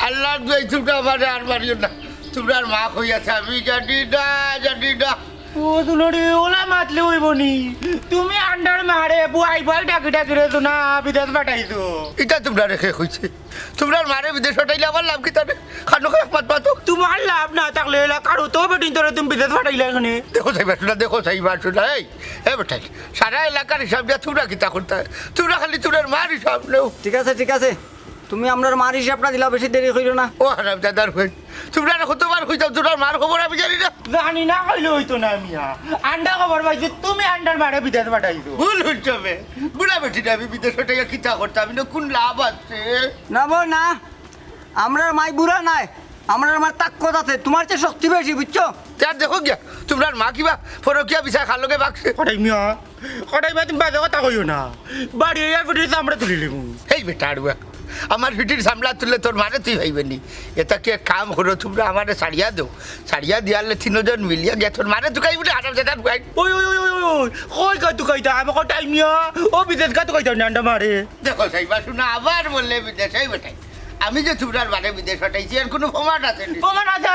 আল্লাহ দুই তোমরা আমার আর মারিও না, তোমরা মা হইয়াছে, আমি জানি না, জানি না। ও তুলরি ওলা মাতলে হইবনি, তুমি আন্ডার মারে বুয়াই বল ডাকি ডাকি রে তো না বিদেশ পাঠাইছো। এটা তোমরা রেখে হইছে, তোমরা মারে বিদেশ হটাইলে আমার লাভ কি তাহলে? খানো খারাপ মাত পাতো তোমার লাভ না থাকলে কারো তো বেটিন তোরে তুমি বিদেশ পাঠাইলে এখানে। দেখো সাইবা শোনা, দেখো সাইবা শোনা, এই এ বেটাই সারা এলাকার হিসাব দিয়া তোমরা কিতা করতে হয়? তোমরা খালি তোমরা মার হিসাব নেও। ঠিক আছে, তুমি আপনার মার হিসাবটা দিলা, বেশি দেরি হইল না। ও হারাম দাদার হই, তোমরা কতবার হইতাম, তোমরা মার খবর আমি জানি না। জানি না কইলে হইতো না মিয়া, আন্ডা খবর পাইছি তুমি আন্ডার মারে বিদেশ পাঠাইছো। ভুল হচ্ছে বুড়া বেটি না, আমি বিদেশ হটাইয়া কিতা করতাম, আমি না কোন লাভ আছে? না বল না, আমরার মাই বুড়া নাই, আমরার মার তাক্কত আছে, তোমার চেয়ে শক্তি বেশি, বুঝছো? তার দেখো গিয়া তোমরা মা কিবা ফরকিয়া বিচার খালোকে বাকছে। কটাই মিয়া কটাই বা তুমি বাজে কথা কইও না, বাড়ি এর পিঠে আমরা তুলি লিমু। এই বেটা আড়ুয়া, আমার ভিটির সামলা তুললে তোর মানে তুই ভাইবেনি। এটা কি এক কাম করো, তোমরা আমারে সারিয়া দো, সারিয়া দিয়ালে তিনজন মিলিয়া গিয়া তোর মানে তুকাই বলে হারাম দাদার ভাই। ওই ওই ওই ওই ওই কই কই তুই কইতা আমি কটাই মিয়া ও বিদেশ কা তুই কইতা না আন্ডা মারে। দেখো সাইবা শুনা আবার বললে বিদেশ, এই বেটাই আমি যে তোমরার মানে বিদেশ হটাইছি এর কোনো প্রমাণ আছে নি? প্রমাণ আছে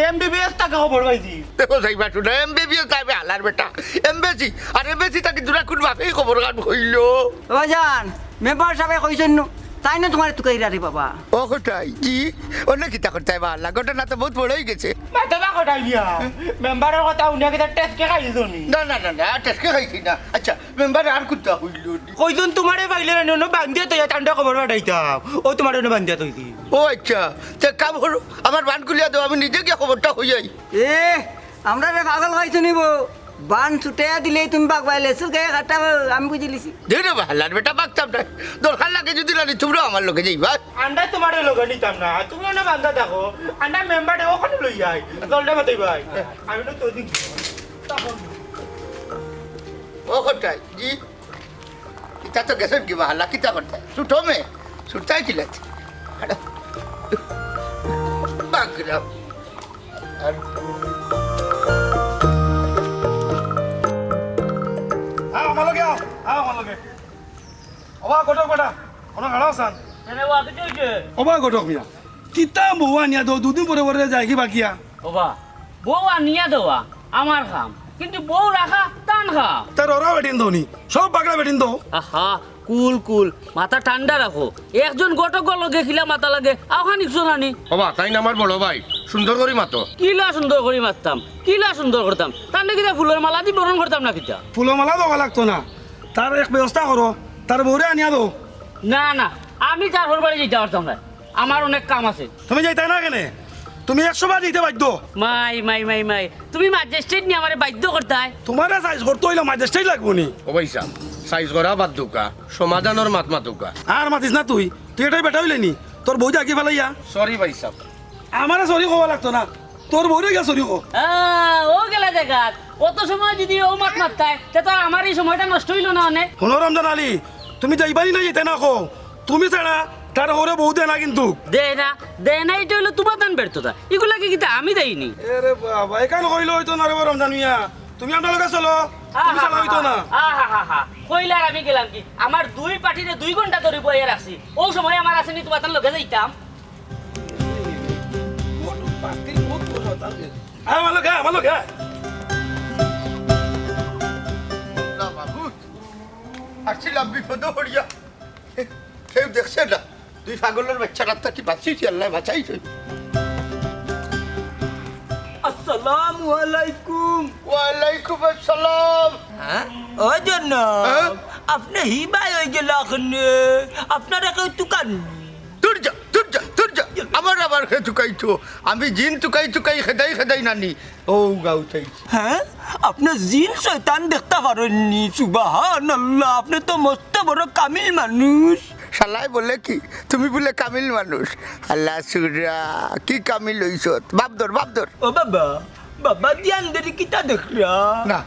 এমবিবিএস টাকা খবর পাইছি। দেখো সাইবা শুনা, এমবিবিএস তাইবে হালার বেটা, এমবেসি আর এমবেসি তাকে তোরা কোন বাপেই খবর গান হইলো। বাবা জান, মেম্বার সাহেব কইছেন তাই না তোমার তুকাইরা রে বাবা। ও কোথায় কি অন্য কিতা করতে হয়? আল্লাহ ঘটনা তো বহুত বড় হয়ে গেছে। মাথা কটাই মিয়া মেম্বারের কথা উনি কি টেস্ট কে খাইছো নি? না না না না, টেস্টকে খাইছি না। আচ্ছা মেম্বার আর কোথা হইল? কইজন তোমারে পাইলে না নো বান্ধিয়া তো টান্ডা খবর পাঠাইতাম, ও তোমারে নো বান্ধিয়া তইছি। ও আচ্ছা, তা কাম করো, আমার বান খুলিয়া দাও, আমি নিজে গিয়ে খবরটা হয়ে যাই। এ আমরা রে পাগল হইছো নিব, বান ছুটে দিলে তুমি বাগ পাইলে সুকে কাটা, আমি বুঝি লিছি। ধীরে হাল্লার বেটা বাগতাম না, দরকার লাগে যদি না তোমরা আমার লোকে যাইবা। আন্ডা তোমারে লগে নিতাম না, তুমি না বান্ধা থাকো, আন্ডা মেম্বারে ওখানে লই যাই জলটা মাতাই ভাই, আমি তো তোদিন ও কোথায় জি, ইটা তো গেছেন কি হাল্লা কিতা করতে ছুটো মে ছুটতাই ছিল বাগরাম আর আমালকে আমালকে অবা গটক বেটা কোন গাড়া আসান এনে ওয়া কি হইছে অবা গটক মিয়া কিতা বউয়া নিয়া দো দুদিন পরে পরে যাই কি বাকিয়া ওবা বউ আনিয়া দেওয়া আমার কাম, কিন্তু বউ রাখা টান খা। তার ওরা বেটিন দোনি সব পাগলা বেটিন দো। আহা কুল কুল মাথা ঠান্ডা রাখো, একজন গটক লগে খিলা মাথা লাগে আওখানি শোনানি। বাবা তাই না আমার বড় ভাই, সুন্দর করে মাতো। কিলা সুন্দর করে মারতাম, কিলা সুন্দর করতাম, তার নাকি ফুলের মালা দি বরণ করতাম না কিতা। ফুলমালা দেওয়া লাগতো না, তার এক ব্যবস্থা করো, তার বউরে আনিয়া দো। না না আমি তার ঘর বাড়ি যেতে পারতাম না, আমার অনেক কাম আছে। তুমি যাইতে না কেনে, তুমি 100 বার দিতে বাধ্য। মাই মাই মাই মাই তুমি ম্যাজিস্ট্রেট নিয়ে আমার বাধ্য করতে হয়। তোমার সাইজ করতে হইলে ম্যাজিস্ট্রেট লাগবো নি। ও ভাইসা সাইজ করা বাদ দুকা, সমাধানের মাত মাতুকা। আর মাতিস না তুই, তুই এটাই বেটা হইলে নি, তোর বউ আগে ফেলাইয়া। সরি ভাইসা, আমারে সরি কবা লাগতো না, তোর বউরে গিয়া সরি কো। ও গেলা দেখাত অত সময় যদি ও মাত মারতায় তো আমার এই সময়টা নষ্ট হইল না অনেক। হলো রমজান আলী, তুমি যাইবানি না যেতে না কো, তুমি ছাড়া তার ওরে বউ দে না কিন্তু। দে না এটা হইলো তোমার দান ব্যর্থতা, এগুলাকে কিন্তু আমি দেইনি। আরে বাবা এখানে কইলো হইতো না রে রমজান মিয়া, তুমি আমরা লগে চলো, তুমি চালা হইতো না। কইলার আমি গেলাম কি, আমার দুই পার্টিতে 2 ঘন্টা ধরে বইয়ে রাখছি, ও সময় আমার আসেনি তোমার তার লগে যাইতাম। আমার লগে না বাবু আসছিলাম বিপদ হরিয়া, কেউ দেখছে না, তুই পাগলের বাচ্চারা তো কি বাঁচিয়েছি, আল্লাহ বাঁচাইছে। আসসালামু আলাইকুম। ওয়ালাইকুম আসসালাম। হ্যাঁ ও জন্য আপনি হিবাই হয়ে গেল এখন, আপনারা কেউ তুকান তুর যা আমার খে তুকাইতো, আমি জিন তুকাই খেদাই নানি ও গাউতাই। হ্যাঁ আপনার জিন শয়তান দেখতে পারেননি, সুবহানাল্লাহ, আপনি তো মস্ত বড় কামিল মানুষ। শালাই বলে কি তুমি বলে কামিল মানুষ? আল্লাহ সুরা কি কামিল হইছ, বাপদর ও বাবা ধ্যান ধরে কিতা দেখরা না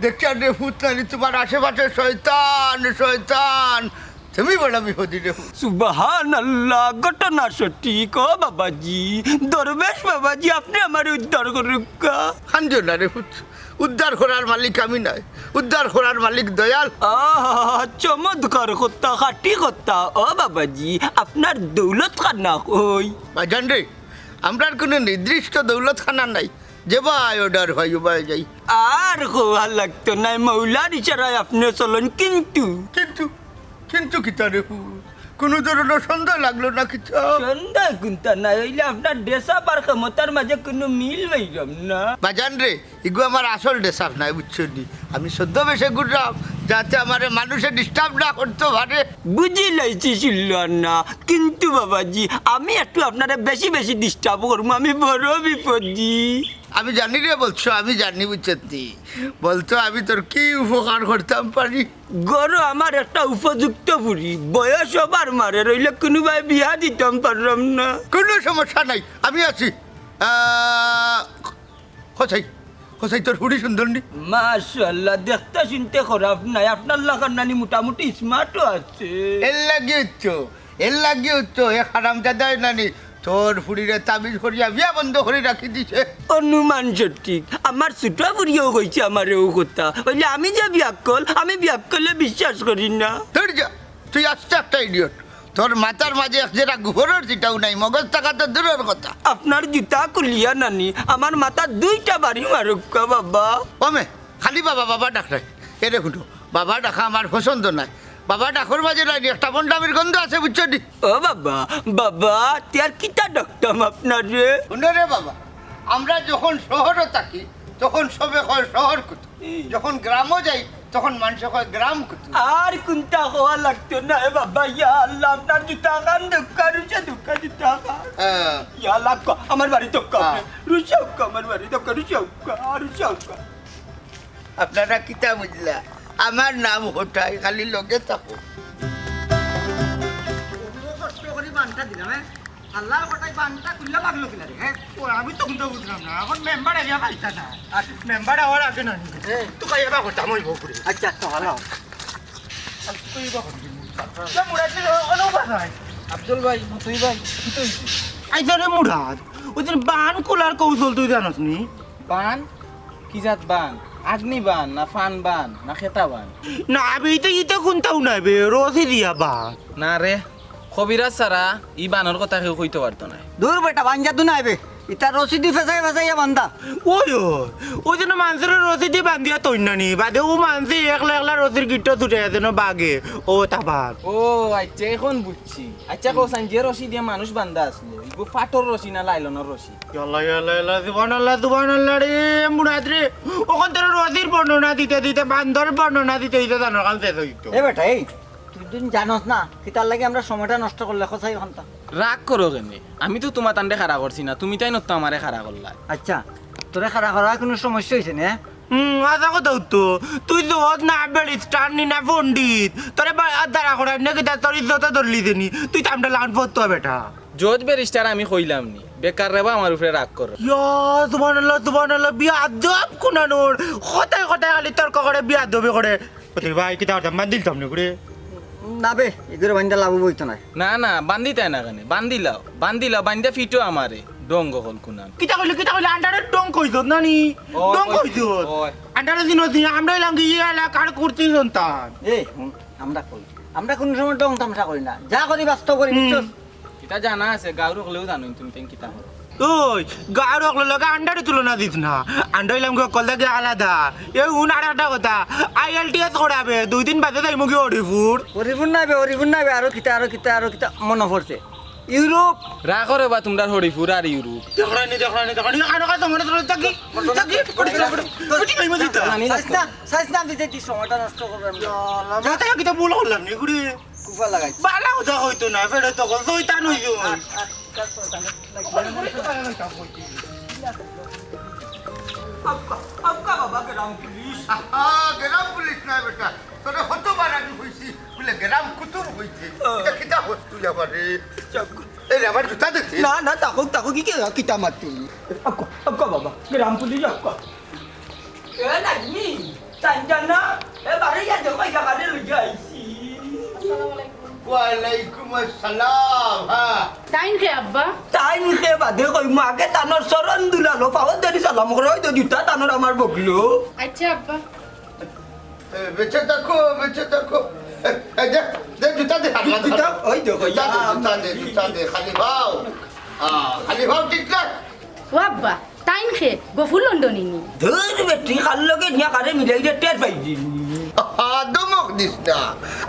দেখছি আর ভূত নানি, তোমার আশেপাশে শয়তান তুমি বড় বিপদী রে সুবহান আল্লাহ, ঘটনা সঠিক। ও বাবাজি, দরবেশ বাবাজি, আপনি আমার উদ্ধার করুক। খাঞ্জো না রে পুত, উদ্ধার করার মালিক আমি নাই, উদ্ধার করার মালিক দয়াল। চমৎকার কথা, খাটি কথা। ও বাবাজি, আপনার দৌলত খানা কই? ভাইজান রে, আমরার কোনো নির্দিষ্ট দৌলতখানা নাই, যে ভাই অর্ডার হয় ও ভাই যাই। আর হওয়া লাগতো না, মৌলার ইশারায় আপনি চলুন। কিন্তু কিন্তু কিন্তু কিতা রে পুত, কোনো ধরনের সন্দেহ লাগলো না কিছু? সন্ধ্যা কুন্তা না হইলে আপনার দেশা পার ক্ষমতার মাঝে কোনো মিল পাইলাম না। বাজান রে, ইগু আমার আসল ডেসাফ নাই, বুঝছো নি? আমি সদ্য বেশে ঘুরলাম যাতে আমার মানুষে ডিস্টার্ব না করতে পারে। বুঝি লাইছি ছিল না, কিন্তু বাবাজি আমি একটু আপনারা বেশি বেশি ডিস্টার্ব করবো, আমি বড় বিপদজি। আমি জানি রে বলছো, আমি জানি, বুঝছি বলতো আমি তোর কি উপকার করতাম পারি। গরু আমার একটা উপযুক্ত বুড়ি, বয়স আবার মারে রইলে কোনো ভাই বিয়া দিতাম পারলাম না। কোনো সমস্যা নাই, আমি আছি। কোথায় কোথায় তোর হুড়ি সুন্দর নি? মাশাআল্লাহ, দেখতে শুনতে খারাপ নাই, আপনার লাগার নানি মোটামুটি স্মার্টও আছে। এর লাগিয়ে উঠছো এ খারাম দাদাই নানি তোর ফুড়িরে তাবিজ করিয়া বিয়া বন্ধ করে রাখি দিছে। অনুমান সঠিক, আমার ছোট বুড়িও কইছে আমার ও কথা, বললে আমি যে বিয়াক্কল, আমি বিয়াক্কলে বিশ্বাস করি না। তোর যা, তুই আসতে একটা ইডিয়ট, তোর মাথার মাঝে এক যেটা ঘোরের যেটাও নাই, মগজ টাকা তো দূরের কথা। আপনার জুতা কুলিয়া নানি, আমার মাথা দুইটা বাড়ি মারুক বাবা। কমে খালি বাবা বাবা ডাকলাই, এ দেখুন বাবা ডাকা আমার পছন্দ নাই। বাবা ডাকর মাঝে নাই একটা বন্ডামির গন্ধ আছে, বুঝছো নি? ও বাবা, বাবা তার কিতা ডাকতাম আপনার রে? শুনে রে বাবা, আমরা যখন শহরে থাকি তখন সবে কয় শহর কুতু, যখন গ্রামও যাই তখন মানুষ কয় গ্রাম কুতু। আর কোনটা হওয়া লাগতো না এ বাবা, ইয়া আল্লাহ, আপনার জুতা খান দুঃখা রুচা, দুঃখা জুতা খান। হ্যাঁ, ইয়া আল্লাহ, আমার বাড়ি তো রুচাউক, আমার বাড়ি তো রুচাউক। আপনারা কিতা বুঝলা, আমার নাম হোটাই, খালি লগে থাকো। আমি তো কিন্তু বুঝলাম না, এখন মেম্বার এরিয়া পাইতা না, মেম্বার হওয়ার আগে না তো কাই এবার করতাম ওই বকুরে। আচ্ছা তো ভালো। আব্দুল ভাই, তুই ভাই আইসা রে মুরাদ, ওই দিন বান খোলার কৌশল তুই জানোস নি? বান কি জাত বান? আগ্নি বান না ফান বান না খেতা বান? না আমি তো ইতে কোনটাও নাই বে, রসি দিয়া বান। না রে, কবিরাজ ছাড়া ই বানর কথা কেউ কইতে পারতো না। দূর বেটা, বাঞ্জা তো নাইবে, ইটা রসিদি ফেসাই ফেসাইয়া বান্ধা। ওই জন্য মানুষের রসি দিয়ে বান্ধিয়া তৈনানি বাদে ও মানুষ একলা একলা রসির গিট ছুটে আছে না বাগে ও তাবার। ও আচ্ছা, এখন বুঝছি। আচ্ছা কোসান যে রশি দিয়ে মানুষ বান্ধা আসলো, ইগো ফাটর রশি না লাইলনের রশি? সুবহানাল্লাহ রে মুরাদ রে, ওখান থেকে রসির বর্ণনা দিতে দিতে বান্ধর বর্ণনা দিতে দিতে জানার কাল শেষ হইতো। এ বেটা, এই তুই দিন জানোস না কিতার লাগে আমরা সময়টা নষ্ট করলে খসাই ওখানটা। রাগ করো কেনে? আমি তো তোমার তান্ডে খাড়া করছি না, তুমি তাই নতো আমারে খাড়া করলা। আচ্ছা, তোরে খাড়া করার কোনো সমস্যা হয়েছে না? আশা কথা তো তুই তো না বেড়িস্টার নি না পন্ডিত, তোরে দ্বারা করার নাকি তোর ইজ্জত ধরলি দিনি, তুই তামটা লাগান পড়তো বেটা। জজ ব্যারিস্টার আমি কইলাম নি, বেকার রেবা আমার উপরে রাগ করো। সুবহানাল্লাহ, বিয়া দব কুনানোর কথায় কথায় খালি তর্ক করে বিয়া দবে করে। ভাই কিতা করতাম বান্ধিল তামনে করে না বে, এগুলো বান্ধা লাভ বইতো না। না না, বান্ধি তাই না কেন? বান্ধিলাও বান্ধা ফিটো আমারে ডঙ্গ হল কুনান। কিতা কইলে আন্ডারে ডং কইছত নানি, ডং কইছত আন্ডারে দিন আমরা এলাম কি এলাকার করতে সন্তান। এই আমরা কই, আমরা কোন সময় ডং তামসা করি না, যা করি বাস্তব করি, বুঝছস? এটা জানা আছে, গাউরু হলেও জানো তুমি তেন কিতা করো। ওই গাড় লগে আন্ডারে তুলনা দিস না, আন্ডা এলাম কল থেকে আলাদা। এই উনার একটা কথা, IELTS করাবে 2 দিন বাদে যাই মুখে হরিপুর হরিপুর নাইবে, আরো কিতা মনে পড়ছে ইউরোপ। রাগ করে বা তোমরা হরিপুর আর ইউরোপ। দেখরানি আনো কথা মনে তোর থাকি সাইজ না দিতে তুই সময়টা নষ্ট করবেন যাতে কিতা ভুল করলাম নি গুড়ি কুফা লাগাই। বালা কথা হইতো না, ফেরে তো কল শয়তান হইছো। আপকা বাবা গ্রাম পুলিশ। গ্রাম পুলিশ নয় বেটা, তোরে হতবার আমি হইছি বলে গ্রাম কুতুব হইছে। এটা কিতা হস তুই আমারে? এই আমার জুতা দেখছি না তাকো কি কিতা মাত তুমি? আপকা বাবা গ্রাম পুলিশ আপকা। এ নাজমি, তাঞ্জানা, এ বাড়ি যা দেখো জায়গাতে লই যাইছি। আসসালামু আলাইকুম। ওয়ালাইকুম আসসালাম হ্যাঁ টাইম খে আব্বা তাই মুখে বাদে কইম আগে তানোর চরণ দুলালো পাওয়ার দাঁড়ি সালাম করে ওই তো জুতা তানোর আমার বকলো আচ্ছা আব্বা বেঁচে থাকো দে জুতা দে জুতা ওই দেখো জুতা দে খালি ভাও ঠিক না ও আব্বা টাইম খে গফুর লন্ডনী নি ধর বেটি খাল লগে নিয়া কারে মিলাই দে টের পাই দিন দমক দিস না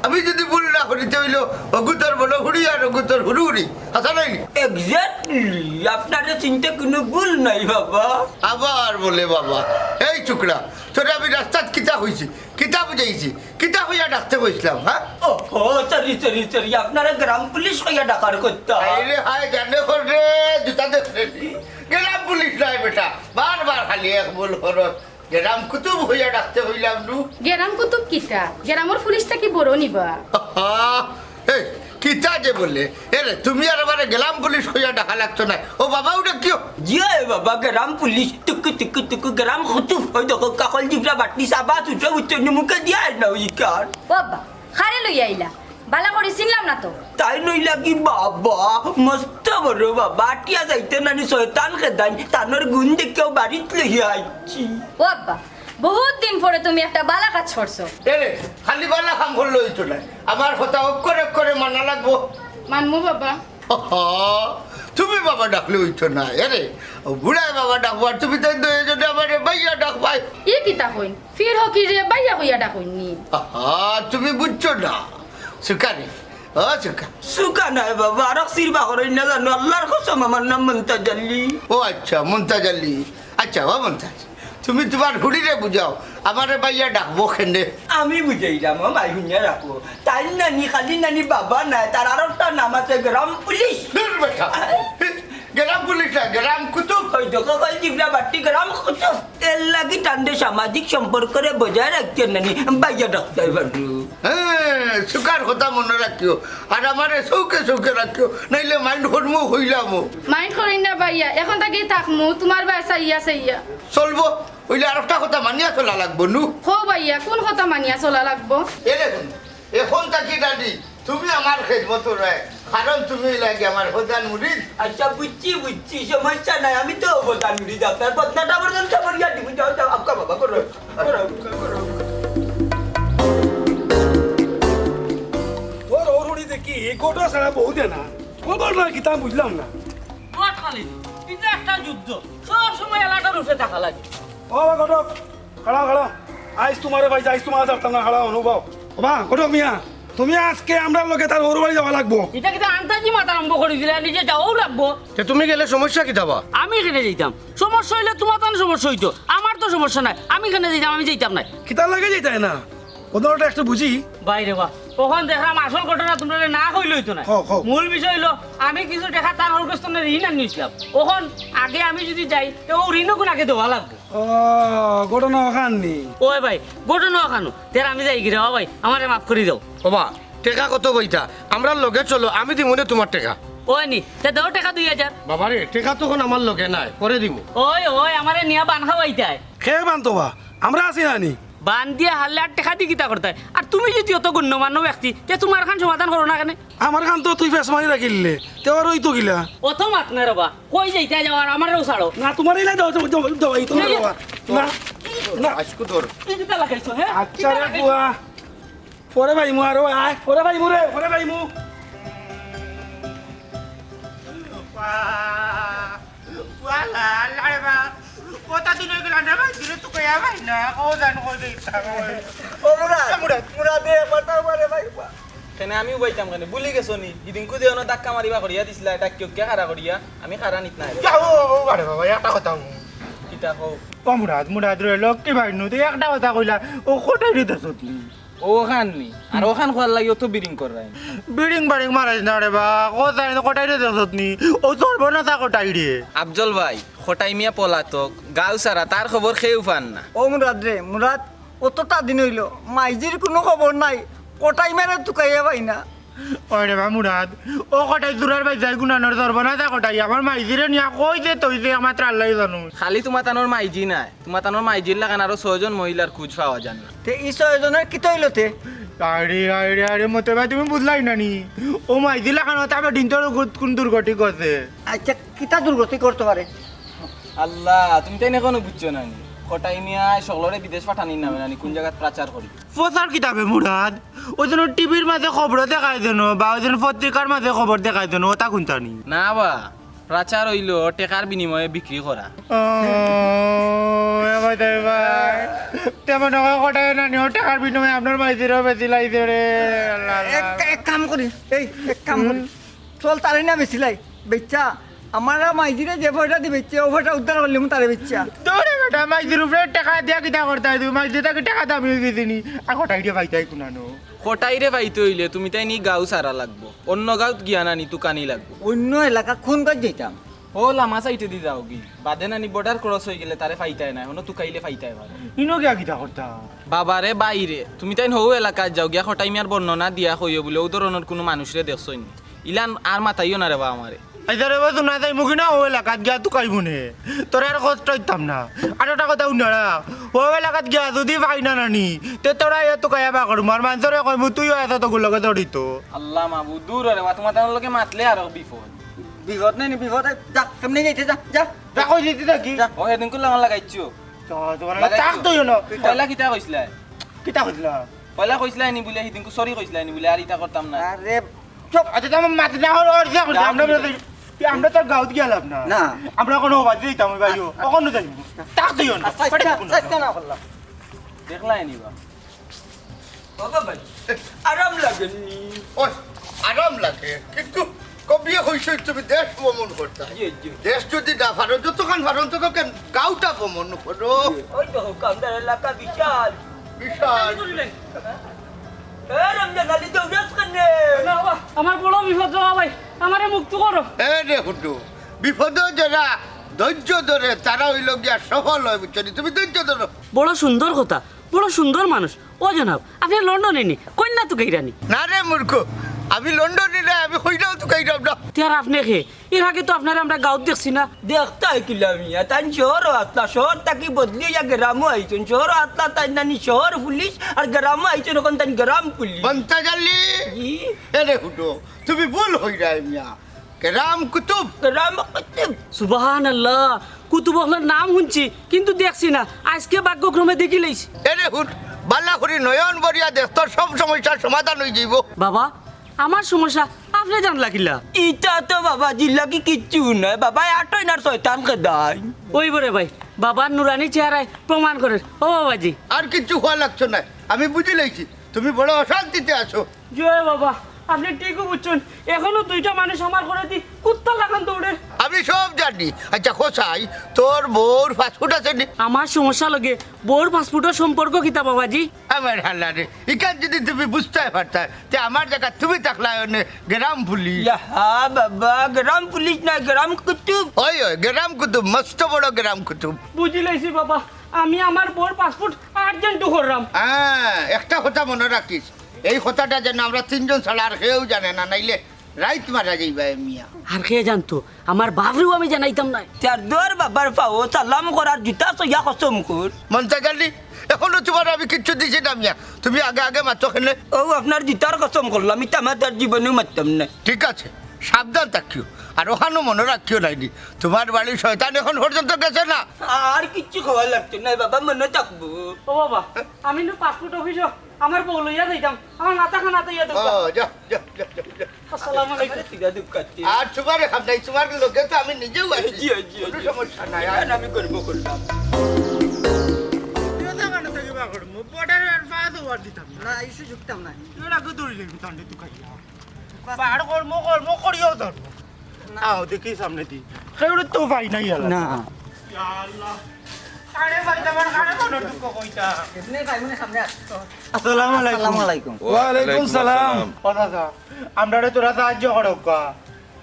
আমি যদি ভুল না করিতে হইল অগুতর বলো হুড়ি আর অগুতর হুড়ুহুড়ি আসা নাই এক্স্যাক্টলি আপনারে চিন্তা কোনো ভুল নাই বাবা আবার বলে বাবা এই চুকরা তোরা আমি রাস্তাত কিতা হইছি কিতা বুঝাইছি কিতা হইয়া ডাকতে বসলাম হ্যাঁ ও সরি আপনারা গ্রাম পুলিশ হইয়া ডাকার করতে আরে হায় জানে রে জুতা দে গেলাম পুলিশ নাই বেটা বারবার খালি এক বল করো গেলাম কুতুব হইয়া ডাকতে হইলাম নু গেরাম কুতুব কিতা গেরামর পুলিশটা কি বড় নিবা এই কিতা যে বললে এরে তুমি আর আমার গেলাম পুলিশ হইয়া ডাকা লাগতো না ও বাবা ওটা কিও জিয়া বাবা গ্রাম পুলিশ টুকু গ্রাম খুতুফ ওই দেখো কাকল জিবরা বাটনি সাবা ছুটে উচ্চ মুখে দিয়া না ওই কার বাবা খারে লই আইলা বালা করে চিনলাম না তো তাই নইলা কি বাবা মস্ত বড় বাবা টিয়া যাইতে নানি শয়তান খেদাই তানোর গুণ দেখেও বাড়িত লইয়া আইছি ও আব্বা বহুত দিন পরে তুমি একটা বালা কাজ করছো এরে খালি বালা কাম করলো হইতো না আমার কথা অক্ষরে মানা লাগবো মানমু বাবা তুমি বাবা ডাকলে হইতো না এরে বুড়ায় বাবা ডাকবো আর তুমি তাই দুজনে আমার বাইয়া ডাকবাই ই কিতা কইন ফির হকি রে বাইয়া কইয়া ডাকইন নি তুমি বুঝছো না সুকারে ও সুকা সুকা নাই বাবা আর সিরবা করে না জানো আল্লাহর কসম আমার নাম মুনতাজাল্লি ও আচ্ছা মুমতাজ আলী আচ্ছা ও মুমতাজ তুমি তোমার হুড়িরে বুঝাও আমারে বাইয়া ডাকবো খেনে আমি বুঝাইলাম মাই হুইয়া রাখো তাই নানি খালি নানি বাবা নাই তার আর একটা নাম আছে গ্রাম পুলিশ দূর বেটা গেলাম পুলিশ না গেলাম কুতুব ওই দেখো কল জিবরা বাটি গ্রাম খুতুফ এর লাগি টান্ডে সামাজিক সম্পর্করে বজায় রাখছেন নানি বাইয়া ডাক্তার বাবু হ্যাঁ সুকার কথা মনে রাখিও আর আমারে চৌকে রাখিও নাইলে মাইন্ড হরমু হইলামো মাইন্ড করিন না বাইয়া এখন তাকে থাকমু তোমার বাসা ইয়া চলবো ওইলে আর একটা কথা মানিয়া চলা লাগবো নু হো বাইয়া কোন কথা মানিয়া চলা লাগবো এ দেখুন এখন থাকি দাদি তুমি আমার খেদমত রয় কারণ তুমি লাগে আমার প্রধান মুরিদ আচ্ছা বুঝছি সমস্যা নাই আমি তো অবদান মুড়ি আপনার বদনাটা পর্যন্ত করিয়া দিব যাও আপকা বাবা করো তোর ওরুড়ি দেখি গোটা ছাড়া বহু দে না ও ঘটনা কি তা বুঝলাম না তোমার খালি এটা একটা যুদ্ধ সব সময় এলাকার উপরে থাকা লাগে ও ঘটক খাড়া আইস তোমারে ভাই আইস তোমার যাতাম না খাড়া অনুভব বা ঘটক মিয়া তুমি আজকে আমরা লোকে তার ওর বাড়ি যাওয়া লাগবো এটা কিন্তু আন্তাজি মাথা আরম্ভ করে দিলে নিজে যাওয়াও লাগবো তে তুমি গেলে সমস্যা কি দাবা আমি এখানে যেতাম সমস্যা হইলে তোমার তো সমস্যা হইতো আমার তো সমস্যা নাই আমি এখানে যেতাম আমি যেতাম না কিতার লাগে যেতে না ওদেরটা একটু বুঝি বাইরে বা কখন দেখলাম আসল ঘটনা তোমরা না কইলে হইতো না মূল বিষয় হইলো আমি কিছু দেখা তার হলকস্তনে ঋণ আনিয়েছিলাম ওখন আগে আমি যদি যাই তো ও ঋণও কোন আগে দেওয়া লাগবে ও ঘটনা ওখাননি ওই ভাই ঘটনা ওখানো তের আমি যাই গিরে ভাই আমারে মাফ করে দাও বাবা টেকা কত বইতা আমরা লগে চলো আমি দিমুনে তোমার টেকা ওই নি তে দাও টাকা 2000 বাবারে টেকা তখন আমার লগে নাই পরে দিমু ওই আমারে নিয়া বান খাওয়াইতাই খেয়ে বানতোবা আমরা আছি নানি বান দিয়ে হারলে আর টাকা দিয়ে কিতা করতে আর তুমি যদি অত গণ্যমান্য ব্যক্তি তে তোমার খান সমাধান করো না কেন আমার খান তো তুই ফেস মারি রাখিলে তেওর ওই তো গিলা অত মাত না রবা কই যাইতে যাওয়ার আমারও ছাড়ো না তোমার এই দাও দাও এই তো না না আজকু তোর এই যেটা লাগাইছো হ্যাঁ আচ্ছা রে বুয়া পরে ভাই মু আরো আয় পরে ভাই মু রে পরে ভাই মু কথা দিন গেল না ভাই দিলে তো কইয়া ভাই না ও জান কই দিতা ও মুরাদ মাথা মারে ভাই কেনে আমিও বইতাম কেনে বুলি গেছো নি দিদিন কো দেও না ধাক্কা মারিবা করিয়া দিছিলা ডাক্কিও কে খারা করিয়া আমি খারা নিত না যাও বারে বাবা একটা কথা কিতা কও ও মুরাদ রে লক্ষ্মী ভাই নু একটা কথা কইলা ও কোটাই দিতে সতলি ওখান নি আর ওখান খোয়ার লাগি তো বিরিং কর রাই বিল্ডিং বাড়িং মারাইছ না রে বা কোটাই দিতে সতনি ও চলবো না তা কোটাই রে আফজল ভাই খটাই মিয়া পলাতক গাঁও সারা তার খবর খেয়েও পান না ও মুরাদ অত তা দিন হইল মাইজির কোনো খবর নাই কোটাই মেরে তুকাইয়া ভাই না ওই রে বা মুরাদ ও কোটাই দূরের ভাই যাই গুনানোর ধরবো না তা কোটাই আমার মাইজিরে নিয়া কই যে তুই যে আমার আল্লাহ জানো খালি তোমার তানোর মাইজি নাই তোমার তানোর মাইজির লাগান আরো 6 জন মহিলার খোঁজ পাওয়া যান না তে ই ছয়জনের কি তৈলতে আরে আরে আরে মতে ভাই তুমি বুঝলাই না নি ও মাইজি লাগানো তবে দিনটার কোন দুর্গতি করছে আচ্ছা কিতা দুর্গতি করতে পারে আল্লাহ তুমি তাই না কোনো বুঝছো না নি কটাই নিয়ে সকলরে বিদেশ পাঠানি নামে নানি কোন জায়গায় প্রচার করি প্রচার কিতাবে মুরাদ ওই জন্য টিভির মাঝে খবর দেখায় যেন বা ওই জন্য পত্রিকার মাঝে খবর দেখায় যেন ওটা কোনটানি না বা প্রচার হইল টেকার বিনিময়ে বিক্রি করা তেমন কটাই না নিও টাকার বিনিময়ে আপনার মাইজিরও বেশি লাইছে রে এক কাম করি এক কাম করি চল তারে না বেশিলাই বেচ্চা আমার মাইজিরে যে ভয়টা দিবে ও ভয়টা উদ্ধার করলে তারে বেচ্চা দৌড়ে বেটা মাইজির উপরে টাকা দিয়া কিতা করতে হয় তুমি মাইজি তাকে টাকা দামি গেছিনি আর কটাই দিয়ে পাইতাই কোনানো কটাই রে পাইতে হইলে তুমি তাই নি গাঁও সারা লাগবো অন্য গাঁত গিয়া নানি তুকানি লাগবো অন্য এলাকা কোন কাজ যেতাম ও লামা সাইটে দি যাও কি বাদে নানি বর্ডার ক্রস হয়ে গেলে তারে ফাইতাই না হনো তুকাইলে ফাইতাই ভালো ইনো গিয়া কিতা করতা বাবারে বাইরে তুমি তাই হৌ এলাকাত যাও গিয়া কটাই মিয়ার বর্ণনা দিয়া হইও বলে ও ধরনের কোনো মানুষরে দেখছই নি ইলান আর মাথাইও না রে বা আমারে আইদারে বা তুই না যাই মুখি না ও এলাকাত গিয়া তুই কাইব নে তোর আর কষ্ট হইতাম না আর ওটা কথা উনারা ও এলাকাত গিয়া যদি পাই না নানি তে তোরা এত কায়া বা করু মার মানুষরে কইমু তুইও এত তো গুলো জড়িত আল্লাহ মাহবুব দূর রে বা তোমার তার লগে মাতলে আর বিপদ বিপদ নেই বিপদ যা কেমনে যাইতে যা যা যা কই দিতে থাকি ও হেদিন কুল লাগান লাগাইছো তোমার তাক তো না পয়লা কিতা কইছিলা কিতা কইলা পয়লা কইছিলা নি বলে হেদিন কু সরি কইছিলা নি বলে আর ইটা করতাম না আরে চুপ আচ্ছা তোমার মাথা না হলো আর যা করছি আমরা তোর গাঁত গিয়া লাভ না না। আমরা কোনো বাজে দিতাম ভাইও কখনো যাইব তাক দিও না সাইডটা না করলাম দেখলাই নিবা বাবা ভাই আরাম লাগেনি ওই আরাম লাগে কিন্তু কবি হইছে তুমি দেশ ভ্রমণ করতে দেশ যদি না পারো যতক্ষণ পারো তো কেন গাঁওটা ভ্রমণ করো ওই তো কামদার এলাকা বিশাল বিশাল রমজান আলী দৌড়াস কানে না বাবা আমার বড় বিপদ বাবা ভাই আমারে মুক্ত করো এ রে হুটু বিপদ যারা ধৈর্য ধরে তারা হইল গিয়া সফল হয় বুঝছো তুমি ধৈর্য ধরো বড় সুন্দর কথা বড় সুন্দর মানুষ ও জনাব আপনি লন্ডনে নি কন্যা তো কেইরানি না রে মূর্খ আমি লন্ডনে না আমি হইরাও তো কাইরাম না তার আপনি খে এর আগে তো আপনারা আমরা গাঁত দেখছি না দেখতা কিলামিয়া তাই শহর আতলা শহর তাকি বদলি যা গ্রামও আইছেন শহর আতলা তাই নানি শহর পুলিশ আর গ্রামও আইছেন ওখান তাই গ্রাম পুলিশ বন্তা জালি এ রে হুটু তুমি ভুল হইরা মিয়া কেরাম কুতুব গ্রাম কত সুবহানাল্লাহ কুতুব আপনার নাম শুনছি কিন্তু দেখছি না আজকে ভাগ্যক্রমে দেখি লইছি এরে হুট বাল্লা করি নয়ন বরিয়া দেশ তোর সব সমস্যার সমাধান হয়ে যাইব বাবা আমার সমস্যা আপনি জানলা কিলা ইটা তো বাবা জিল্লা কি কিচ্ছু নয় বাবা আটই না শয়তান কেদাই ওই বরে ভাই বাবার নুরানি চেহারায় প্রমাণ করে ও বাবাজি আর কিছু হওয়া লাগছো না আমি বুঝে লাইছি তুমি বড় অশান্তিতে আছো জয় বাবা আপনি ঠিকই বুঝছেন এখনো দুইটা মানুষ আমার করে দি কুত্তা লাগান দৌড়ে আমি সব জানি আচ্ছা খোসাই তোর বউর ফাস্টফুড আছে নি আমার সমস্যা লাগে বোর পাসপোর্টের সম্পর্ক কিতা বাবাজি আমার হাল্লা রে ইকান যদি তুমি বুঝতে পারতা তে আমার জায়গা তুমি থাকলা গ্রাম পুলিশ হা বাবা গ্রাম পুলিশ না গ্রাম কুতুব ওই ওই গ্রাম কুতুব মস্ত বড় গ্রাম কুতুব বুঝি লাইছি বাবা আমি আমার বোর পাসপোর্ট আর্জেন্ট করলাম হ্যাঁ একটা কথা মনে রাখিস এই কথাটা যেন আমরা তিনজন ছাড়া আর কেউ জানে না নাইলে রাইত মারা যাইবা মিয়া আর কে জানতো আমার বাবরেও আমি জানাইতাম না তার দর বাবার পাও সালাম করার জুতা সইয়া কসম কর মনটা জানি এখনো তোমার আমি কিচ্ছু দিছি না মিয়া তুমি আগে আগে মাত্র খেলে ও আপনার জুতার কসম করলাম আমি তামার জীবনেও মারতাম না ঠিক আছে সাবধান থাকিও আর ওখানেও মনে রাখিও নাইনি তোমার বাড়ির শয়তান এখন পর্যন্ত গেছে না আর কিচ্ছু খাওয়া লাগতো না বাবা মনে থাকবো ও বাবা আমি না পাসপোর্ট অফিসে আমার বউ লইয়া যাইতাম আমার মাথা খানা তাইয়া ও দেবো যা যা যা, যা, যা। আসসালামু আলাইকুম তিরা দুঃখাতে আর তোমার খাম নাই তোমার লোকে তো আমি নিজেও আছি জি, জি, কোনো জি। সমস্যা নাই আমি করবো করলাম না এই সুযোগটাম না দেখি সামনে দি সেগুলো তো ভাই নাই না আসসালামু আলাইকুম আলাইকুম ওয়ালাইকুম সালাম আমরা তোরা সাহায্য করো কা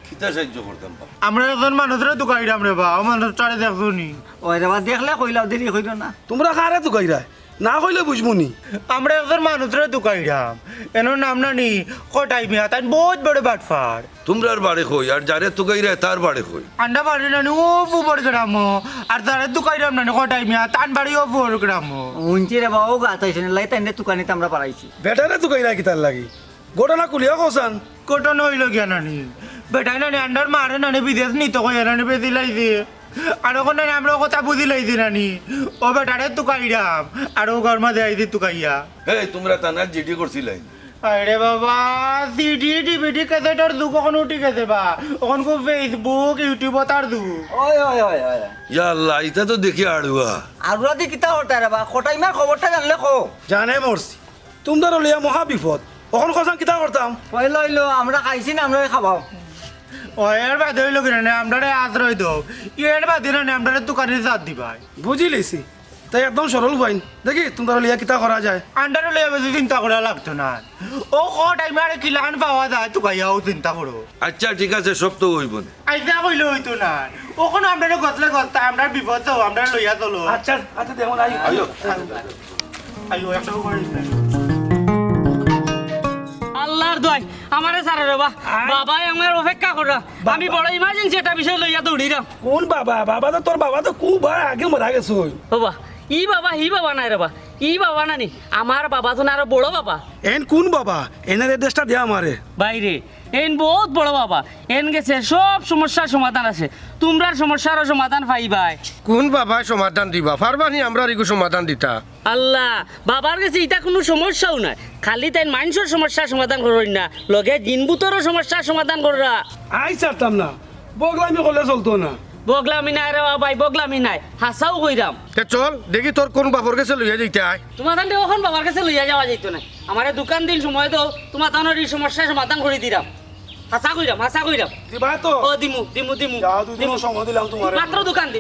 কিতা সাহায্য করতাম বা আমরা এখন মানুষের দোকাইরাম রে বা মানুষ চারে দেখছো নি ওই রে দেখলে কইলাও দেরি হইল না তোমরা কারে তো কইরা না কইলে বুঝবুনি আমরা একজন মানুষরে দুকাইরাম এনোর নাম নানি কটাই মিয়া তাই বহুত বড় বাটফার তোমরার বাড়ি কই আর যারে তুকাইরা তার বাড়ি কই আন্ডা বাড়ি নানি ও পুবর গ্রাম আর যারা দুকাইরাম নানি কটাই মিয়া তান বাড়ি ও পুবর গ্রাম উঞ্চি রে বাবা ও গাতাইছে লাই তাই দোকানিতে আমরা পারাইছি বেটারে তো কইরা কি তার লাগি ঘটনা কুলিয়া কসান কটন হইল গিয়া নানি বেটাই নানি আন্ডার মারে নানি বিদেশ নিত কইয়া নানি বেশি লাইছে আর ওখানে নানি আমরা কথা বুঝি লাইছি নানি ও বেটারে তুকাইরাম আর ও ঘর মাঝে আইছি তুকাইয়া এই তোমরা তানার জিডি করছিলাই আরে বাবা সিডি ডিভিডি ক্যাসেটর দু কখন উঠি গেছে বা ওখান কো ফেসবুক ইউটিউব তার দু ওই ওই ওই ওই ইয়া আল্লাহ এটা তো দেখি আড়ুয়া আর রাদি কিতা হতা রে বা কটাই মার খবরটা জানলে কো জানে মরছি তোমরা লইয়া মহা বিপদ ওখান কসান কিতা করতাম কই লইলো আমরা খাইছি না আমরা খাবাও ও এর বাদে হইল কিনা না আমরা আশ্রয় দাও এর বাদে না আমরা দোকানে সাথ দিবাই বুঝি লিছি তাই একদম সরল বাইন দেখি তোমরা লইয়া কিতা করা যায় আন্ডার লইয়া বেশি চিন্তা করা লাগতো না ও কটাই মারে কিলান পাওয়া যায় তুকাইয়াও চিন্তা করো আচ্ছা ঠিক আছে সব তো হইব না আইসা কইলে হইতো না ওখানে আমরা গতলে গতা আমরা বিপদ তো আমরা লইয়া চলো আচ্ছা আচ্ছা দেখুন আই আইও আইও একটা করে আল্লাহর দোয়াই আমারে সারা রে বাবাই আমার অপেক্ষা করা আমি বড় ইমার্জেন্সি একটা বিষয় লইয়া দৌড়িলাম কোন বাবা বাবা তো তোর বাবা তো খুব আগে মারা গেছে বাবা ই বাবা নাই রে ই বাবা নানি আমার বাবা তো না আরো বড় বাবা এন কোন বাবা এনের এড্রেসটা দেয়া আমারে বাইরে এন বহুত বড় বাবা এন গেছে সব সমস্যার সমাধান আছে তোমরার সমস্যারও সমাধান পাইবাই কোন বাবা সমাধান দিবা পারবানি আমরা রিগু সমাধান দিতা আল্লাহ বাবার কাছে এটা কোনো সমস্যাও নাই খালি তাই মানুষের সমস্যার সমাধান করেন না লগে জিনবুতরও সমস্যার সমাধান করা আই চারতাম না বগলামি করলে চলতো না বগলামি নাই রে বাবাই বগলামি নাই হাসাও কইরাম তে চল দেখি তোর কোন বাপর কাছে লইয়া দিতে আয় তোমার তাহলে ওখান বাবার কাছে লইয়া যাওয়া যেত না আমার দোকান দিন সময় তো তোমার তাহলে এই সমস্যার সমাধান করে দিলাম হাসা কইরাম দিবা তো ও দিমু যাও দুদিন সময় দিলাম তোমারে মাত্র দোকান দি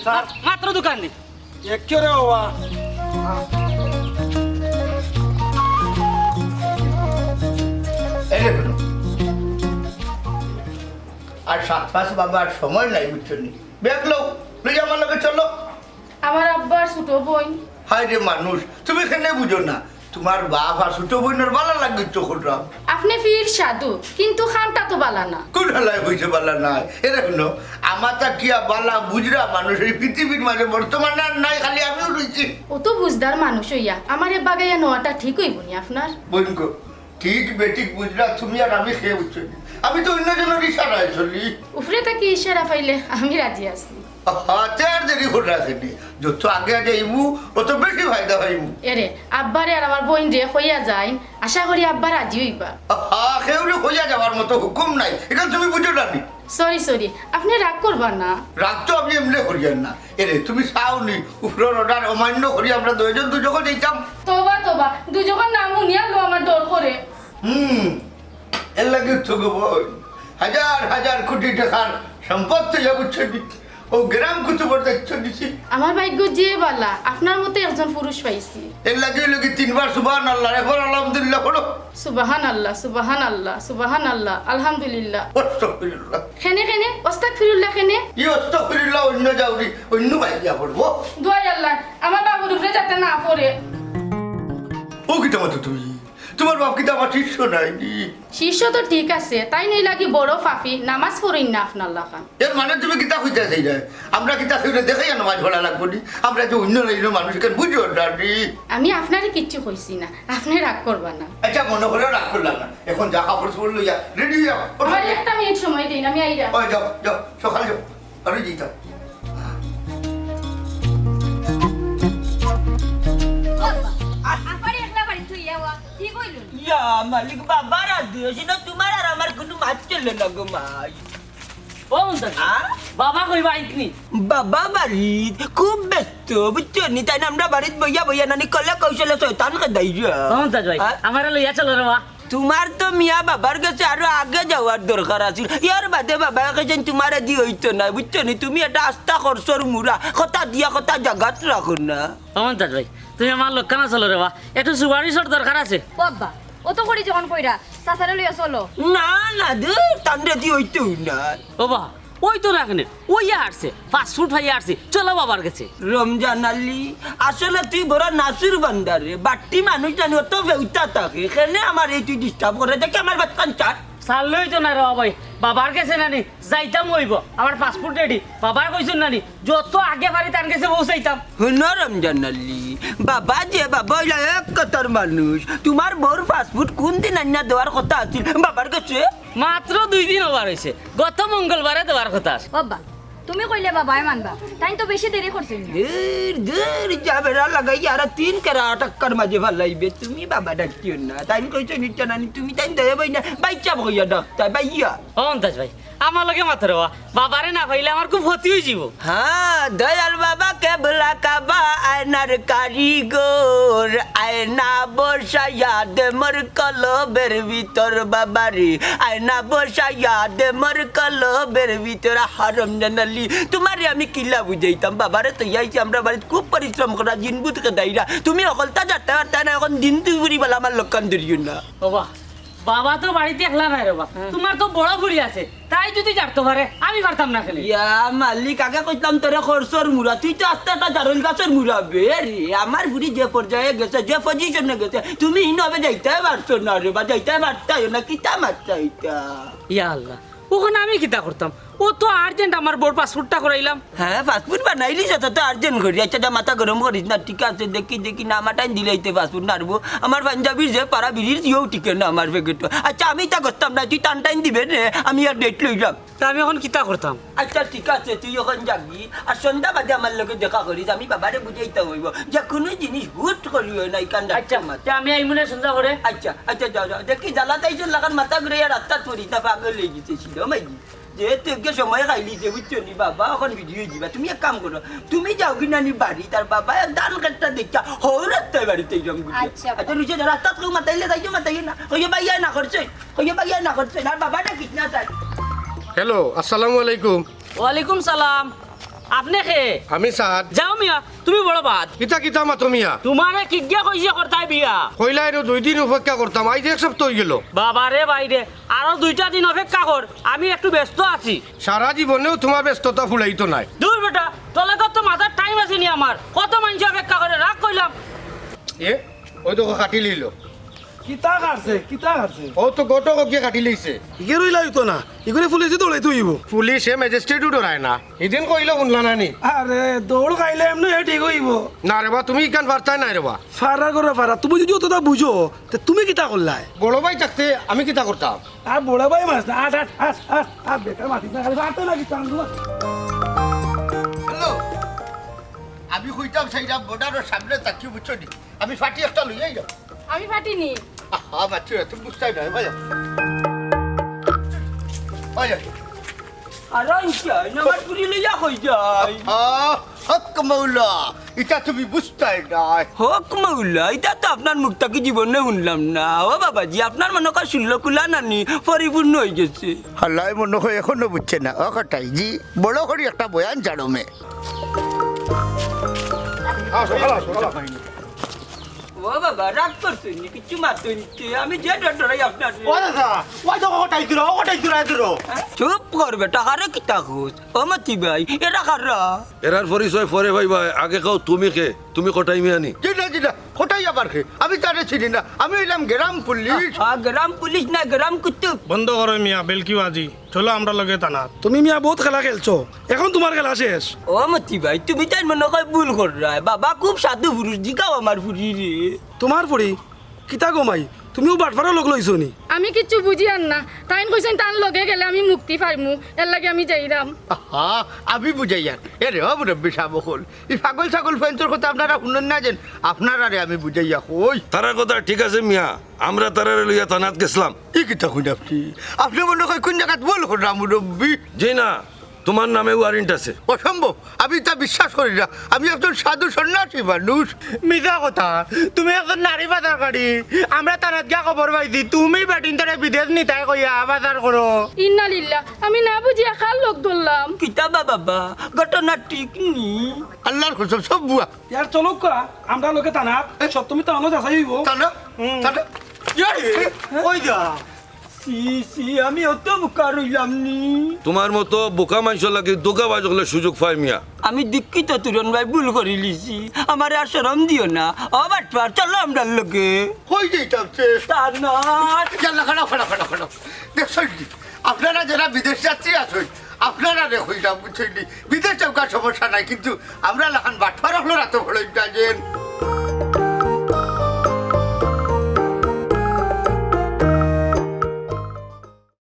মাত্র দোকান দি একেরে বাবা এই দেখুন আর 7-5 বাবার সময় নাই বুঝছেন দেখলো তুই আমার লগে চলো আমার আব্বার ছোট বোন হায় রে মানুষ তুমি এখানে বুঝো না তোমার বাপ আর ছোট বোনের ভালো লাগবে চোখটাম আপনি ফির সাধু কিন্তু খামটা তো বালা না কোন হালায় বুঝতে পারলা নাই এরে শুনো আমার তা কিয়া বালা বুঝরা মানুষ এই পৃথিবীর মাঝে বর্তমানে আর নাই খালি আমিও রয়েছি ও তো বুঝদার মানুষ হইয়া আমার এ বাগাইয়া নেওয়াটা ঠিক হইব নি আপনার বোনকো ঠিক বেঠিক বুঝরা তুমি আর আমি খেয়ে বুঝছো আমি তো অন্যজনের ইশারায় চলি উফরে তাকে ইশারা পাইলে আমি রাজি আছি হাতে আর দেরি করে রাখেনি যত আগে আগে ইমু অত বেশি ফায়দা হইমু এরে আব্বারে আর আমার বোন রে হইয়া যায় আশা করি আব্বা রাজি হইবা কেউ হইয়া যাওয়ার মতো হুকুম নাই এখানে তুমি বুঝো না সরি আপনি রাগ করবা না রাগ তো আমি এমনি করিয়ান না এরে তুমি চাওনি উপরের অর্ডার অমান্য করি আমরা দুজনে দিতাম তোবা দুজনের নাম উনিয়া লো আমার ডর করে এর লাগে তো গো বোন হাজার কোটি টাকার সম্পত্তি যাবচ্ছে ও গ্রাম কুতুবর দেখছো দিছি আমার ভাগ্য যে বালা আপনার মতো একজন পুরুষ পাইছি এর লাগে 3বার সুবহানাল্লাহ একবার আলহামদুলিল্লাহ পড়ো সুবহানাল্লাহ আলহামদুলিল্লাহ আস্তাগফিরুল্লাহ খেনে আস্তাগফিরুল্লাহ খেনে ই আস্তাগফিরুল্লাহ অন্য যাওরি অন্য ভাইয়া পড়বো দোয়া আল্লাহ আমার বাবুর উপরে যাতে না পড়ে ও কিটা মতো তুমি তোমার বাপ কিটা আমার শিষ্য নাইনি শিষ্য তো ঠিক আছে তাই নই লাগি বড় ফাফি নামাজ পড়িন না আপনার লাখান এর মানে তুমি কিতা হইতে চাই না আমরা কিতা হইলে দেখাই নামাজ পড়া লাগবো নি আমরা যে অন্য মানুষকে বুঝো ডানি আমি আপনারে কিচ্ছু কইছি না আপনি রাগ করবা না আচ্ছা মনে করে রাগ করলাম না এখন যা কাপড় চোপড় লইয়া রেডি হইয়া আমার একটা মিনিট সময় দিন আমি আইরা ওই যাও সকালে যাও আরে যেতাম ইয়া মালিক বাবা রাজি হইছে না তোমার আর আমার কোনো মাছ চলে না গো মাই বাবা কইবা আইতনি বাবা বাড়িত খুব ব্যস্ত বুঝছো নি তাই না আমরা বাড়িত বইয়া নানি কলে কৌশলে শয়তান খেদাই আমার লইয়া চলো রে বা তোমার তো মিয়া বাবার কাছে আরো আগে যাওয়ার দরকার আছিল ইয়ার বাদে বাবা কাছে তোমার দি হইতো না বুঝছো নি তুমি এটা আস্থা খরচর মুরা কথা দিয়া কথা জাগাত রাখো না অমন্তাজ ভাই তুমি আমার লক্ষণা চলো রে বা একটু সুপারিশর দরকার আছে বাবা ও তো করি যখন কইরা সাসারে লইয়া চলো না দে তান্ডে দি হইতো না ও বা ওই তো রাখনে ওই আসছে ফাস্টফুড ভাইয়া আসছে চলো বাবার কাছে রমজান আলী আসলে তুই বড় নাসুর বান্দারে বাট্টি মানুষ জানি অত বেউতা থাকে এখানে আমার এই তুই ডিস্টার্ব করে দেখে আমার বাচ্চান চাট চাললই তো না রে ভাই বাবার কাছে নানি যাইতাম হইব আমার পাসপোর্ট রেডি বাবার কইছেন নানি যত আগে পারি তার কাছে পৌঁছাইতাম শুন রমজান আলী বাবা যে বাবা হইলা এক কথার মানুষ তোমার বউর ফাস্টফুড কোন দিন আনিয়া দেওয়ার কথা আছিল বাবার কাছে মাত্র 2 দিন ওভার হয়েছে গত মঙ্গলবারে দেওয়ার কথা আছে বাবা তুমি কইলে বাবাই মানবা তাই তো বেশি দেরি করছেন ধীর ধীর যাবেরা লাগাই আর 3 কেরা টাক্কার মাঝে ভালাইবে তুমি বাবা ডাকিও না তাই কইছো নিচ্ছ না তুমি তাই দেবে বই না বাইচা ভইয়া ডাক্তার বাইয়া অন্তাজ ভাই আমার লগে মাত্র বাবারে না পাইলে আমার খুব ক্ষতি হয়ে যাব হ্যাঁ দয়াল বাবা কেবলা কাবা আয়নার কারিগর আয়না বসাইয়া দে মোর কলবের ভিতর বাবারি আয়না বসাইয়া দে মোর কলবের ভিতর হারম জানালি তোমারে আমি কিলা বুঝাইতাম বাবারে তো ইয়াইছি আমরা বাড়িতে খুব পরিশ্রম করা জিনবুত কাদাইরা তুমি অকলতা যাতে পারতা না এখন দিন তুই ঘুরি বলা আমার লক্ষণ ধরিও না বাবা বাবা তো বাড়িতে একলা নাই রে বাবা তোমার তো বড় বুড়ি আছে তাই যদি জানতে পারে আমি পারতাম না খেলে ইয়া মালিক আগে কইতাম তোরে খরচর মুড়া তুই তো আস্তে একটা জারুল গাছের মুড়া বে রে আমার বুড়ি যে পর্যায়ে গেছে যে পজিশনে গেছে তুমি ইনভাবে যাইতে পারছো না রে বা যাইতে পারতাই না কিতা মারতা ইতা ইয়া আল্লাহ ওখানে আমি কিতা করতাম ও তো আর্জেন্ট আমার বোর পাসপোর্টটা করাইলাম হ্যাঁ ফাস্টফুড বানাইলি সেটা তো আর্জেন্ট করি আচ্ছা যা মাথা গরম করিস না ঠিক আছে দেখি দেখি না আমার টাইম দিলাইতে ফাস্টফুড নাড়বো আমার পাঞ্জাবির যে পাড়া বিড়ির ইয়েও টিকে না আমার প্যাকেট আচ্ছা আমি তা করতাম না তুই টান টাইম দিবে রে আমি আর ডেট লইলাম তা আমি এখন কিতা করতাম আচ্ছা ঠিক আছে তুই ওখান যাবি আর সন্ধ্যা বাদে আমার লোকে দেখা করিস আমি বাবারে বুঝাইতে হইব যে কোনো জিনিস হুট করিও না এখানটা আচ্ছা তা আমি এই মনে সন্ধ্যা করে আচ্ছা আচ্ছা যাও যাও দেখি জ্বালা তাইছো লাগান মাথা ঘুরে আর রাস্তা পড়ি তা পাগল হয়ে গেছে ছিল মাইজি যেহেতু একে সময় খাইলিছে বুঝছো নি বাবা এখন ভিডিও দিবা তুমি এক কাম করো তুমি যাও কি নানি বাড়ি তার বাবা ধান কাটটা দেখা হৌ রাস্তায় বাড়িতে যাম আচ্ছা। আচ্ছা নিচে রাস্তা কেউ মাতাইলে তাইছো মাতাই না হইয়া বাইয়া না করছে হইয়া বাইয়া না করছে আর বাবাটা কিনা চাই হ্যালো আসসালামু আলাইকুম ওয়ালাইকুম সালাম আপনি খে আমি সাদ যাও মিয়া তুমি বড় বাদ কিতা কিতা মাতমিয়া তোমারে কিজ্ঞা কইছে করতাই বিয়া কইলাই 2 দিন অপেক্ষা করতাম আজ এক সপ্তাহ হয়ে গেল বাবারে বাইরে আরো 2টা দিন অপেক্ষা কর আমি একটু ব্যস্ত আছি সারা জীবনেও তোমার ব্যস্ততা ফুলাইতো নাই দূর বেটা তোলে কত মাথার টাইম আছে নি আমার কত মানুষ অপেক্ষা করে রাগ কইলাম এ ওই তো কাটি লইল কিতা কাটছে কিতা কাটছে ও তো গোটো গিয়ে কাটি লইছে ইগে রইলা হইতো না ইগুলি পুলিশে দৌড়াই তুই পুলিশে ম্যাজিস্ট্রেটও ডরায় না এদিন কইলে শুনলা নানি আরে দৌড় খাইলে এমনি হে ঠিক হইব না রেবা তুমি ইকান বার্তাই নাই রেবা ফারা করে ফারা তুমি যদি অতটা বুঝো তে তুমি কিতা করলাই বড় ভাই থাকতে আমি কিতা করতাম আর বড় ভাই মাছ না আট আট আট আট আট বেকার মাতিস না খালি ফাটো না কিতা হ্যালো আমি কইতাম সেইটা বর্ডারের সামনে তাকি বুঝছো নি আমি ফাটি একটা লইয়াই যাও আমি ফাটিনি মাত্র তুমি বুঝতাই না ভাইয়া ভাইয়া আর আমার পুরি লইয়া কই যাই হক মৌলা এটা তুমি বুঝতাই নাই হোক মৌলা এটা তো আপনার মুখটা কি জীবনে শুনলাম না ও বাবাজি আপনার মনে কর শুনলো কুলা নানি পরিপূর্ণ হয়ে গেছে হাল্লাই মনে হয় এখনো বুঝছে না ও কটাই জি বড় করে একটা বয়ান জানো মে ও বাবা রাগ করছেন কিছু মারছেন আমি যে ডরাই আপনার ওই তো কটাই দিল চুপ করবে টাকারে কিতা খুঁজ ও মতি ভাই এটা কাররা এরার পরিচয় পরে ভাই ভাই আগে কাও তুমি কে তুমি কটাই মিয়ানি জিনা জিনা কোটাই আবার খে আমি তারে চিনি না আমি হইলাম গ্রাম পুলিশ গ্রাম পুলিশ না গ্রাম কুতুব বন্ধ করো মিয়া বেলকিবাজি চলো আমরা লগে টানা তুমি মিয়া বহুত খেলা খেলছো এখন তোমার খেলা শেষ ও মতি ভাই তুমি তাই মনে কয় ভুল কর বাবা খুব সাধু পুরুষ জিগাও আমার পুরি রে তোমার পরি কিতা গমাই তুমিও বাটফারও লগ লইছো নি আমি কিচ্ছু বুঝি আর না তাই কইছেন তার লগে গেলে আমি মুক্তি পাইমু এর লাগে আমি যাইরাম আমি বুঝাইয়া এরে ও মুরব্বী সাহেব হল এই পাগল ছাগল ফেন্সর কথা আপনারা শুনেন না যেন আপনারা রে আমি বুঝাইয়া কই তারা কথা ঠিক আছে মিয়া আমরা তারা লইয়া থানাত গেছিলাম এই কিতা শুন আপনি মনে হয় কোন জায়গাত বল করা মুরব্বী জি না তোমার নামে ওয়ারেন্ট আছে অসম্ভব আমি তা বিশ্বাস করি না আমি একজন সাধু সন্ন্যাসী মানুষ মিথ্যা কথা তুমি একজন নারী বাজার গাড়ি আমরা তার গিয়া খবর পাইছি তুমি বেটিন তারে বিদেশ নিতাই কইয়া বাজার করো ইন্না লিল্লাহ আমি না বুঝিয়া খাল লোক ধরলাম কিতাবা বাবা ঘটনা ঠিক নি আল্লাহর কসম সব বুয়া ইয়ার চলো কা আমরা লগে টানা সব তুমি টানো যাচাই হইব তা না তা না ওই যা সি সি আমি অত বোকা রইলাম নি তোমার মতো বোকা মানুষ লাগে দোকা বাজলে সুযোগ পাই মিয়া আমি দুঃখিত তুরন ভাই ভুল করে লিছি আমার আর শরম দিও না ও বাটপার চলো আমরা লোকে হই যেতাম তার না দেখছেন কি আপনারা যারা বিদেশ যাত্রী আছেন আপনারা দেখুন বুঝছেন বিদেশ যাওয়ার সমস্যা নাই কিন্তু আমরা লাখান বাটফার হলো এত বড় ইন্টারজেন্ট